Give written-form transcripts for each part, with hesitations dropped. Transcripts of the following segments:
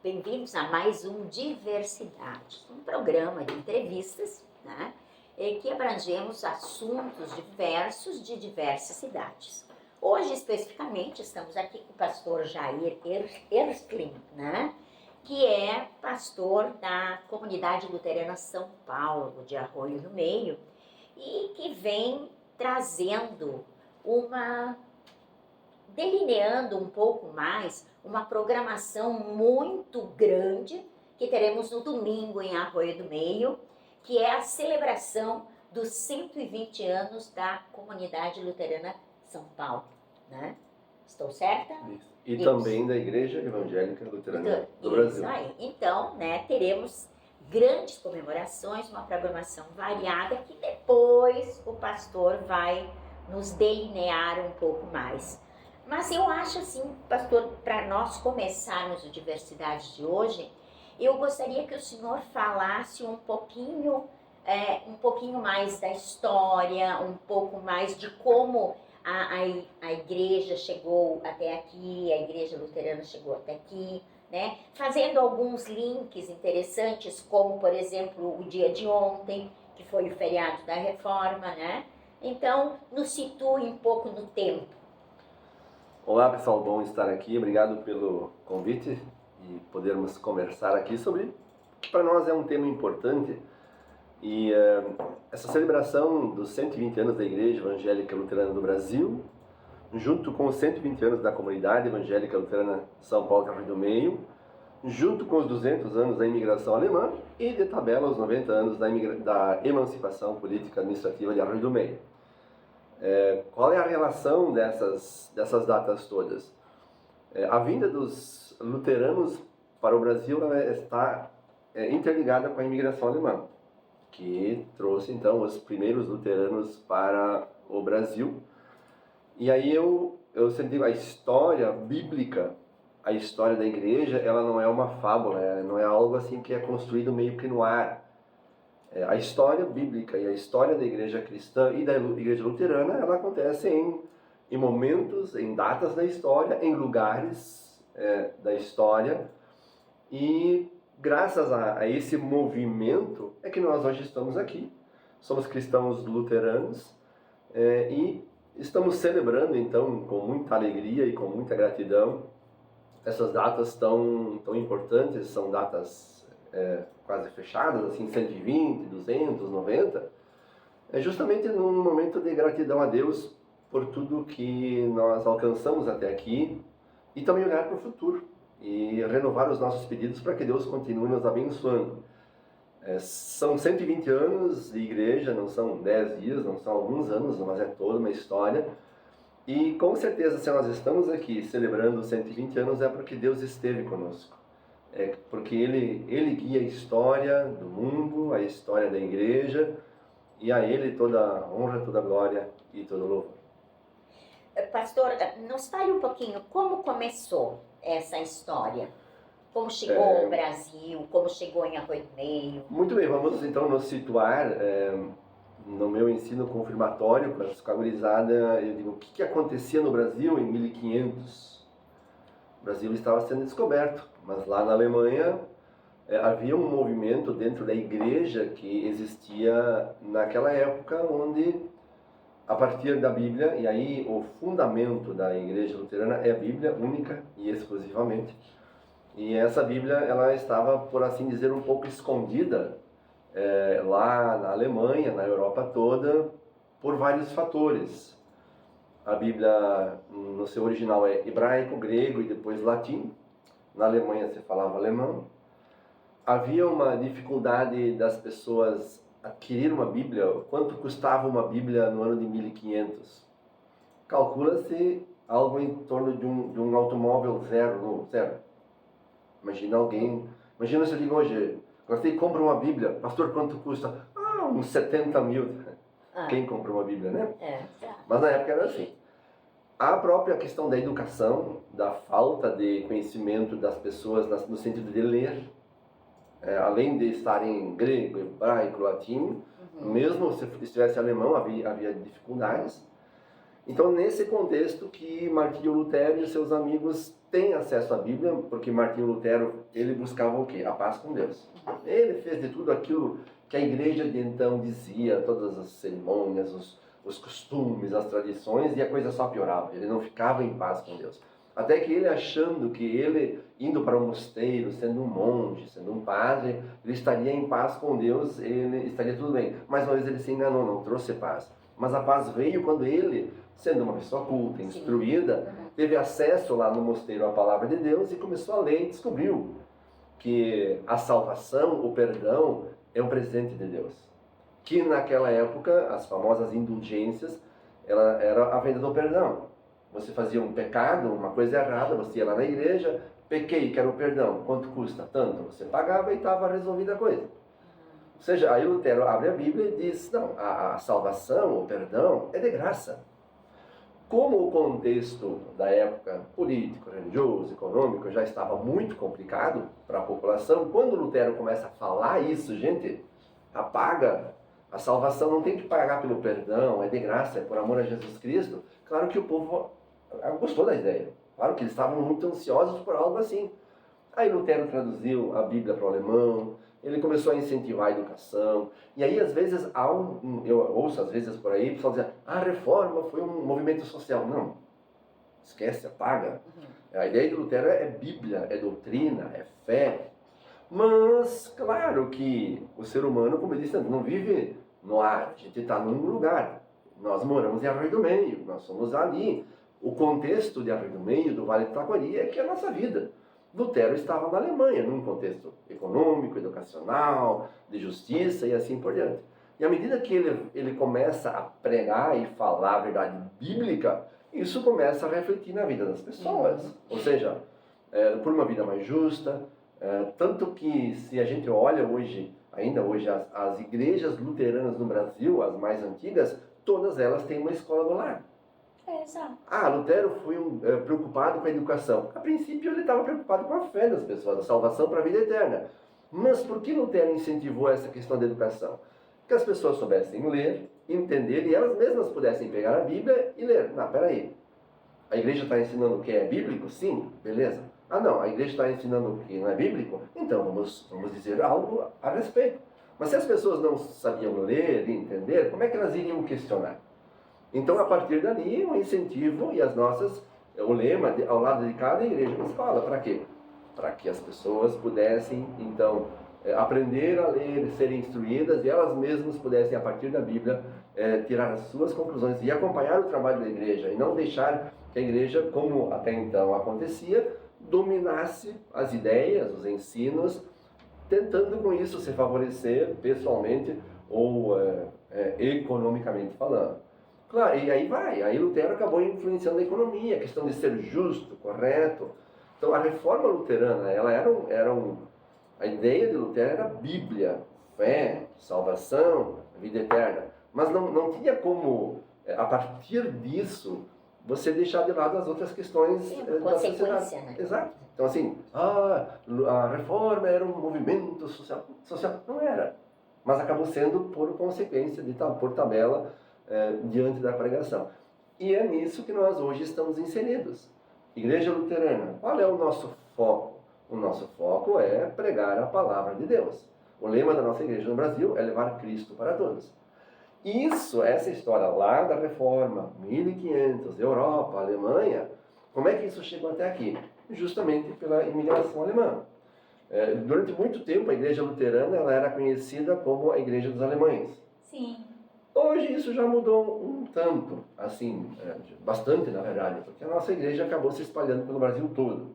Bem-vindos a mais um Diversidade, um programa de entrevistas, né, que abrangemos assuntos diversos de diversas cidades. Hoje, especificamente, estamos aqui com o pastor Jair Erskling, né, que é pastor da Comunidade Luterana São Paulo, de Arroio do Meio, e que vem trazendo delineando um pouco mais uma programação muito grande que teremos no domingo em Arroio do Meio, que é a celebração dos 120 anos da Comunidade Luterana São Paulo, né? Estou certa? Isso. E Isso. Também da Igreja Evangélica Luterana do Brasil. Aí. Então, né, teremos grandes comemorações, uma programação variada que depois o pastor vai nos delinear um pouco mais. Mas eu acho assim, pastor, para nós começarmos o Diversidade de hoje, eu gostaria que o senhor falasse um pouquinho mais da história, um pouco mais de como a igreja chegou até aqui, a igreja luterana chegou até aqui, né? Fazendo alguns links interessantes, como, por exemplo, o dia de ontem, que foi o feriado da Reforma, né? Então, nos situe um pouco no tempo. Olá pessoal, bom estar aqui, obrigado pelo convite e podermos conversar aqui sobre que para nós é um tema importante. E essa celebração dos 120 anos da Igreja Evangélica Luterana do Brasil, junto com os 120 anos da Comunidade Evangélica Luterana São Paulo, Arroio do Meio, junto com os 200 anos da imigração alemã e de tabela os 90 anos da emancipação política administrativa de Arroio do Meio. Qual é a relação dessas datas todas? A vinda dos luteranos para o Brasil está interligada com a imigração alemã, que trouxe então os primeiros luteranos para o Brasil. E aí eu sempre digo, a história bíblica, a história da igreja, ela não é uma fábula, não é algo assim que é construído meio que no ar. A história bíblica e a história da igreja cristã e da igreja luterana, ela acontece em momentos, em datas da história, em lugares da história. E graças a esse movimento é que nós hoje estamos aqui. Somos cristãos luteranos e estamos celebrando então com muita alegria e com muita gratidão essas datas tão importantes. São datas quase fechadas, assim, 120, 200, 90, justamente num momento de gratidão a Deus por tudo que nós alcançamos até aqui e também olhar para o futuro e renovar os nossos pedidos para que Deus continue nos abençoando. São 120 anos de igreja, não são 10 dias, não são alguns anos, mas é toda uma história. E com certeza, se nós estamos aqui celebrando 120 anos, é porque Deus esteve conosco. Porque ele guia a história do mundo, a história da igreja, e a Ele toda a honra, toda a glória e todo o louvor. Pastor, nos fale um pouquinho como começou essa história, como chegou ao Brasil, como chegou em Arroio do Meio. Muito bem, vamos então nos situar no meu ensino confirmatório com a gurizada. Eu digo, o que acontecia no Brasil em 1500? O Brasil estava sendo descoberto, mas lá na Alemanha havia um movimento dentro da igreja que existia naquela época, onde a partir da Bíblia, e aí o fundamento da igreja luterana é a Bíblia única e exclusivamente, e essa Bíblia ela estava, por assim dizer, um pouco escondida lá na Alemanha, na Europa toda, por vários fatores. A Bíblia, no seu original, é hebraico, grego e depois latim. Na Alemanha se falava alemão. Havia uma dificuldade das pessoas adquirir uma Bíblia. Quanto custava uma Bíblia no ano de 1500? Calcula-se algo em torno de um automóvel zero. Imagina se eu digo hoje, você compra uma Bíblia, pastor, quanto custa? Uns 70 mil. Quem compra uma Bíblia, né? Mas na época era assim. A própria questão da educação, da falta de conhecimento das pessoas no sentido de ler, além de estarem em grego, hebraico, latim, mesmo se estivesse alemão, havia dificuldades. Então, nesse contexto que Martinho Lutero e seus amigos tem acesso à Bíblia porque Martinho Lutero, ele buscava o quê? A paz com Deus. Ele fez de tudo aquilo que a igreja de então dizia, todas as cerimônias, os costumes, as tradições, e a coisa só piorava. Ele não ficava em paz com Deus. Até que ele, achando que ele, indo para um mosteiro, sendo um monge, sendo um padre, ele estaria em paz com Deus, ele estaria tudo bem. Mas uma vez ele se enganou, não trouxe paz. Mas a paz veio quando ele, sendo uma pessoa culta, instruída, teve acesso lá no mosteiro à palavra de Deus e começou a ler e descobriu que a salvação, o perdão, é um presente de Deus. Que naquela época, as famosas indulgências, ela era a venda do perdão. Você fazia um pecado, uma coisa errada, você ia lá na igreja, pequei, quero perdão, quanto custa? Tanto. Você pagava e estava resolvida a coisa. Ou seja, aí Lutero abre a Bíblia e diz, não, a salvação, o perdão, é de graça. Como o contexto da época político, religioso, econômico já estava muito complicado para a população, quando Lutero começa a falar isso, gente, apaga. A salvação não tem que pagar pelo perdão, é de graça, é por amor a Jesus Cristo. Claro que o povo gostou da ideia. Claro que eles estavam muito ansiosos por algo assim. Aí Lutero traduziu a Bíblia para o alemão, ele começou a incentivar a educação. E aí, às vezes, eu ouço às vezes por aí, o pessoal dizer, a reforma foi um movimento social. Não, esquece, apaga. A ideia de Lutero é Bíblia, é doutrina, é fé. Mas, claro que o ser humano, como eu disse, não vive no ar, a gente está num lugar. Nós moramos em Arroio do Meio, nós somos ali. O contexto de Arroio do Meio, do Vale do Taquari, é que é a nossa vida. Lutero estava na Alemanha, num contexto econômico, educacional, de justiça e assim por diante. E à medida que ele começa a pregar e falar a verdade bíblica, isso começa a refletir na vida das pessoas. Ou seja, por uma vida mais justa, tanto que se a gente olha hoje, ainda hoje, as igrejas luteranas no Brasil, as mais antigas, todas elas têm uma escola do lar. Exato. Lutero foi preocupado com a educação. A princípio ele estava preocupado com a fé das pessoas, a salvação para a vida eterna. Mas por que Lutero incentivou essa questão da educação? Que as pessoas soubessem ler, entender e elas mesmas pudessem pegar a Bíblia e ler. Não, peraí. A igreja está ensinando o que é bíblico? Sim, beleza. Não, a igreja está ensinando o que não é bíblico? Então vamos dizer algo a respeito. Mas se as pessoas não sabiam ler e entender, como é que elas iriam questionar? Então, a partir dali, o incentivo e o lema ao lado de cada igreja uma escola. Para quê? Para que as pessoas pudessem, então, aprender a ler, serem instruídas e elas mesmas pudessem, a partir da Bíblia, tirar as suas conclusões e acompanhar o trabalho da igreja e não deixar que a igreja, como até então acontecia, dominasse as ideias, os ensinos, tentando com isso se favorecer pessoalmente ou economicamente falando. Claro, e aí Lutero acabou influenciando a economia, a questão de ser justo, correto. Então a reforma luterana, a ideia de Lutero era Bíblia, fé, salvação, vida eterna. Mas não tinha como, a partir disso, você deixar de lado as outras questões da sociedade. Né? Exato. Então assim, a reforma era um movimento social. Não era. Mas acabou sendo por consequência, por tabela, diante da pregação. E é nisso que nós hoje estamos inseridos. Igreja Luterana, qual é o nosso foco? O nosso foco é pregar a palavra de Deus. O lema da nossa igreja no Brasil é levar Cristo para todos. Essa história lá da Reforma, 1500, Europa, Alemanha, como é que isso chegou até aqui? Justamente pela imigração alemã. Durante muito tempo a igreja luterana ela era conhecida como a igreja dos alemães. Sim. Hoje isso já mudou um tanto, assim, bastante na verdade, porque a nossa igreja acabou se espalhando pelo Brasil todo.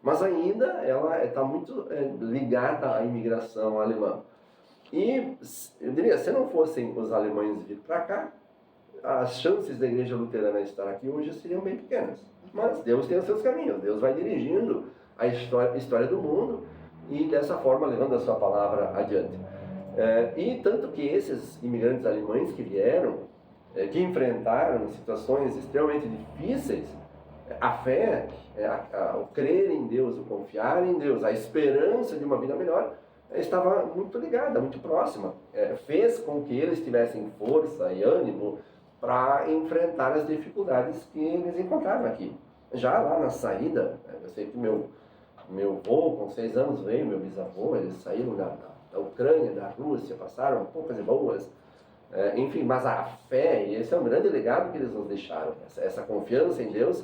Mas ainda ela está muito ligada à imigração alemã. E eu diria, se não fossem os alemães vir para cá, as chances da igreja luterana estar aqui hoje seriam bem pequenas. Mas Deus tem os seus caminhos, Deus vai dirigindo a história do mundo e dessa forma levando a sua palavra adiante. E tanto que esses imigrantes alemães que vieram, que enfrentaram situações extremamente difíceis, a fé, o crer em Deus, o confiar em Deus, a esperança de uma vida melhor, estava muito ligada, muito próxima. Fez com que eles tivessem força e ânimo para enfrentar as dificuldades que eles encontraram aqui. Já lá na saída, eu sei que meu avô, com 6 anos, veio, meu bisavô, eles saíram da Ucrânia, da Rússia, passaram poucas e boas, enfim, mas a fé, e esse é um grande legado que eles nos deixaram, essa confiança em Deus,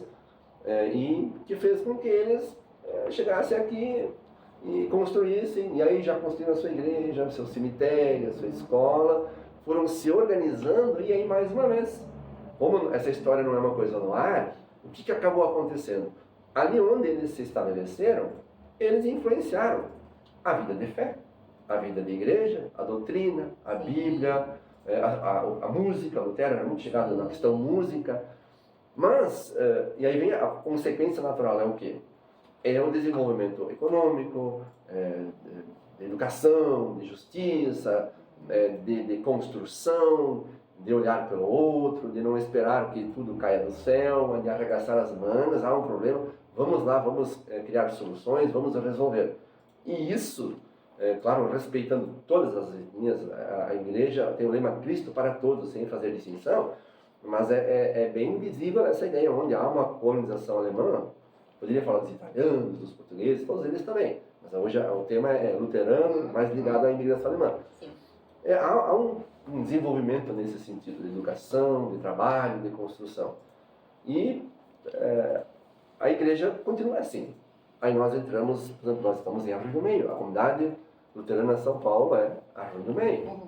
e que fez com que eles chegassem aqui e construíssem, e aí já construíram a sua igreja, o seu cemitério, a sua escola, foram se organizando, e aí mais uma vez, como essa história não é uma coisa no ar, o que acabou acontecendo? Ali onde eles se estabeleceram, eles influenciaram a vida de fé, a vida de igreja, a doutrina, a Bíblia, a música. Lutero era muito chegado na questão música, mas, e aí vem a consequência natural, é o quê? É o desenvolvimento econômico, de educação, de justiça, de construção, de olhar pelo outro, de não esperar que tudo caia do céu, de arregaçar as mangas, há um problema, vamos lá, vamos criar soluções, vamos resolver. E isso, claro, respeitando todas as linhas, a igreja tem o lema Cristo para todos, sem fazer distinção, mas é bem visível essa ideia, onde há uma colonização alemã, poderia falar dos italianos, dos portugueses, todos eles também, mas hoje o tema é luterano, mais ligado à imigração alemã. Sim. Há um desenvolvimento nesse sentido, de educação, de trabalho, de construção. E a igreja continua assim. Aí nós entramos, por exemplo, nós estamos em Arroio do Meio, a comunidade luterana São Paulo é Arroio do Meio.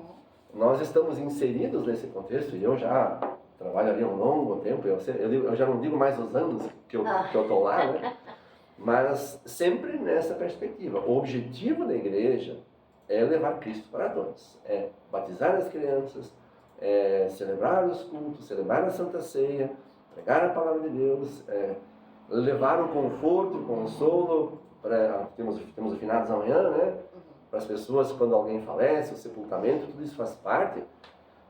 Nós estamos inseridos nesse contexto, e eu já trabalho ali há um longo tempo, eu já não digo mais os anos que eu estou lá, né? Mas sempre nessa perspectiva. O objetivo da igreja é levar Cristo para todos, é batizar as crianças, é celebrar os cultos, celebrar a Santa Ceia, pregar a palavra de Deus, levar o conforto, o consolo, temos o finados amanhã, né? Para as pessoas quando alguém falece, o sepultamento, tudo isso faz parte,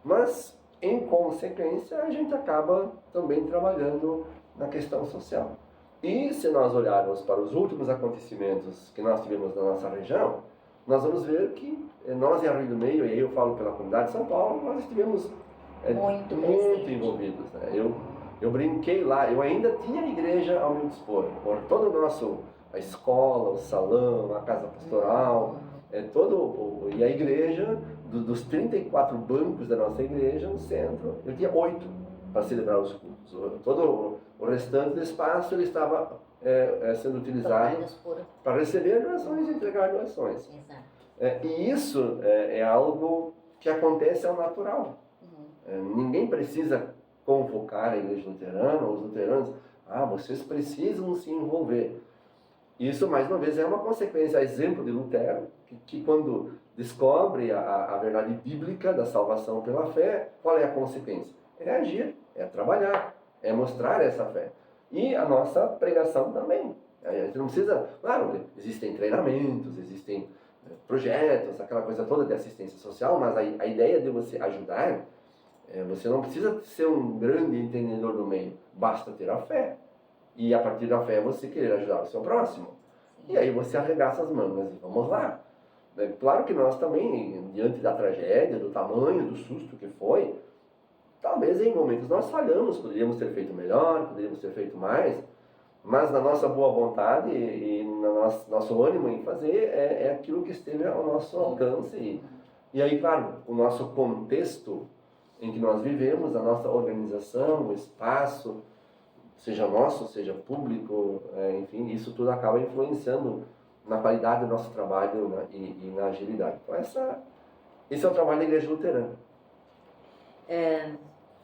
mas em consequência a gente acaba também trabalhando na questão social. E se nós olharmos para os últimos acontecimentos que nós tivemos na nossa região, nós vamos ver que nós em Arroio do Meio, e aí eu falo pela comunidade de São Paulo, nós estivemos muito envolvidos. Né? Eu brinquei lá, eu ainda tinha a igreja ao meu dispor, por todo o nosso, a escola, o salão, a casa pastoral, e a igreja, dos 34 bancos da nossa igreja no centro, eu tinha 8 para celebrar os cultos. Todo o restante do espaço ele estava sendo utilizado para receber doações e entregar doações. E isso é algo que acontece ao natural. Ninguém precisa convocar a igreja luterana, os luteranos, vocês precisam se envolver. Isso, mais uma vez, é uma consequência, exemplo de Lutero, que quando descobre a verdade bíblica da salvação pela fé, qual é a consequência? É agir, é trabalhar, é mostrar essa fé. E a nossa pregação também. A gente não precisa... Claro, existem treinamentos, existem projetos, aquela coisa toda de assistência social, mas a ideia de você ajudar, você não precisa ser um grande entendedor do meio, basta ter a fé. E a partir da fé você querer ajudar o seu próximo. E aí você arregaça as mangas e vamos lá. Claro que nós também, diante da tragédia, do tamanho, do susto que foi, talvez em momentos nós falhamos, poderíamos ter feito melhor, poderíamos ter feito mais, mas na nossa boa vontade e no nosso ânimo em fazer é aquilo que esteve ao nosso alcance. E aí, claro, o nosso contexto em que nós vivemos, a nossa organização, o espaço, seja nosso, seja público, enfim, isso tudo acaba influenciando na qualidade do nosso trabalho, né, e na agilidade. Então, esse é o trabalho da Igreja Luterana.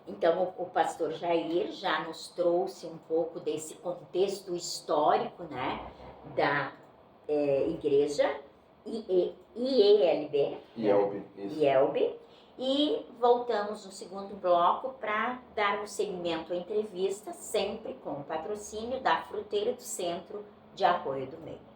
Então, o pastor Jair já nos trouxe um pouco desse contexto histórico, né, da igreja IELB, e voltamos no segundo bloco para dar um segmento à entrevista, sempre com o patrocínio da Fruteira do Centro de Arroio do Meio.